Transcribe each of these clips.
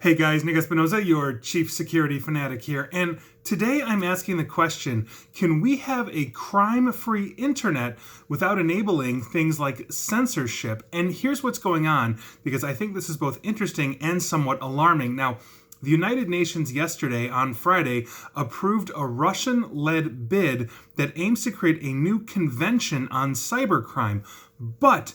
Hey guys, Nick Espinoza, your chief security fanatic here, and today I'm asking the question, can we have a crime-free internet without enabling things like censorship? And here's what's going on, because I think this is both interesting and somewhat alarming. Now, the United Nations yesterday, on Friday, approved a Russian-led bid that aims to create a new convention on cybercrime, but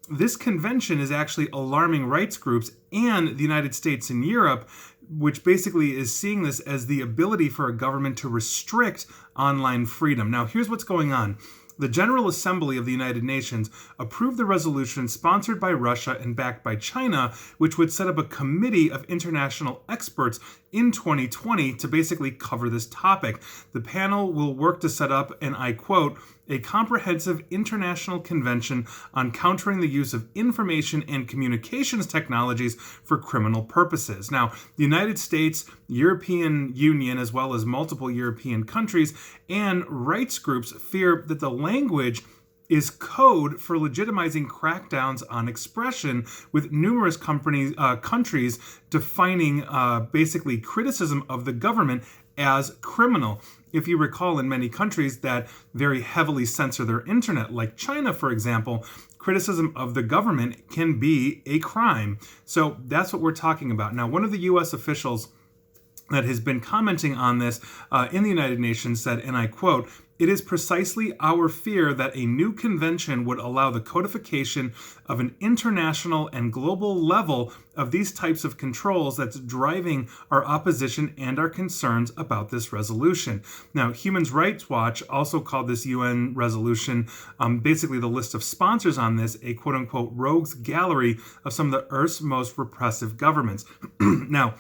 this convention is actually alarming rights groups and the United States and Europe, which basically is seeing this as the ability for a government to restrict online freedom. Now, here's what's going on. The General Assembly of the United Nations approved the resolution sponsored by Russia and backed by China, which would set up a committee of international experts in 2020 to basically cover this topic. The panel will work to set up, and I quote, a comprehensive international convention on countering the use of information and communications technologies for criminal purposes. Now, the United States, European Union, as well as multiple European countries and rights groups fear that the language is code for legitimizing crackdowns on expression, with numerous countries defining basically criticism of the government as criminal. If you recall, in many countries that very heavily censor their internet, like China, for example, criticism of the government can be a crime. So that's what we're talking about. Now, one of the U.S. officials that has been commenting on this in the United Nations said, and I quote, "It is precisely our fear that a new convention would allow the codification of an international and global level of these types of controls that's driving our opposition and our concerns about this resolution." Now, Human Rights Watch also called this UN resolution, basically the list of sponsors on this, a quote-unquote rogues gallery of some of the Earth's most repressive governments. Now,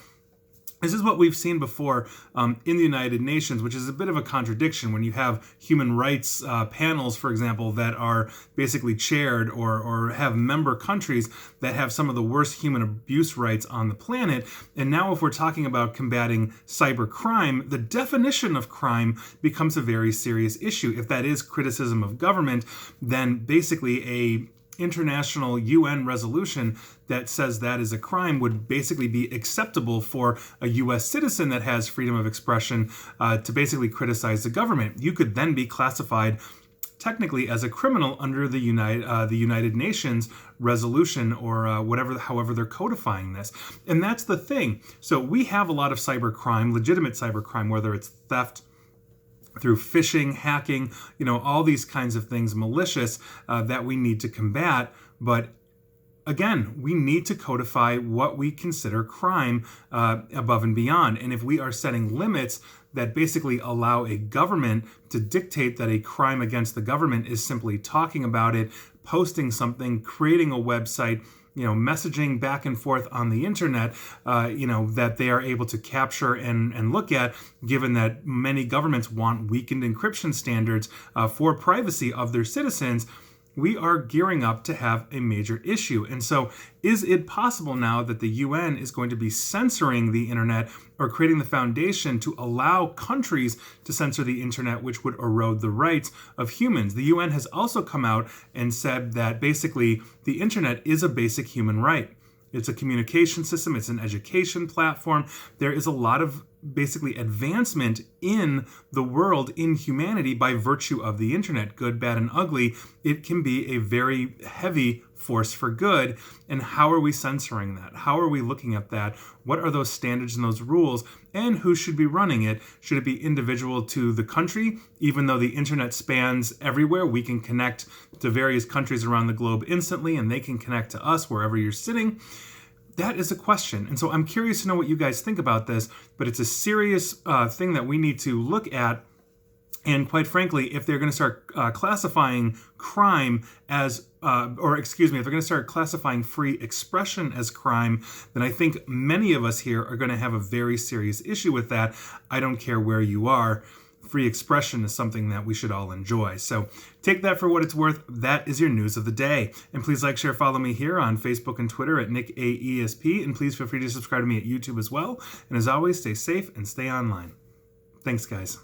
this is what we've seen before in the United Nations, which is a bit of a contradiction when you have human rights panels, for example, that are basically chaired or have member countries that have some of the worst human abuse rights on the planet. And now if we're talking about combating cyber crime, the definition of crime becomes a very serious issue. If that is criticism of government, then basically a international UN resolution that says that is a crime would basically be acceptable for a U.S. citizen that has freedom of expression to basically criticize the government. You could then be classified technically as a criminal under the United Nations resolution or however they're codifying this. And that's the thing. So we have a lot of cyber crime, legitimate cyber crime, whether it's theft, through phishing, hacking, all these kinds of things, malicious, that we need to combat. But again, we need to codify what we consider crime above and beyond. And if we are setting limits that basically allow a government to dictate that a crime against the government is simply talking about it, posting something, creating a website, messaging back and forth on the internet, that they are able to capture and look at, given that many governments want weakened encryption standards for privacy of their citizens, we are gearing up to have a major issue. And so is it possible now that the UN is going to be censoring the internet or creating the foundation to allow countries to censor the internet, which would erode the rights of humans? The UN has also come out and said that basically the internet is a basic human right. It's a communication system. It's an education platform. There is a lot of basically advancement in the world, in humanity, by virtue of the internet, good, bad, and ugly. It can be a very heavy force for good. And how are we censoring that? How are we looking at that? What are those standards and those rules? And who should be running it? Should it be individual to the country? Even though the internet spans everywhere, we can connect to various countries around the globe instantly, and they can connect to us wherever you're sitting. That is a question. And so I'm curious to know what you guys think about this, but it's a serious thing that we need to look at. And quite frankly, if they're going to start classifying crime as, if they're going to start classifying free expression as crime, then I think many of us here are going to have a very serious issue with that. I don't care where you are. Free expression is something that we should all enjoy. So take that for what it's worth. That is your news of the day. And please like, share, follow me here on Facebook and Twitter at NickAESP. And please feel free to subscribe to me at YouTube as well. And as always, stay safe and stay online. Thanks, guys.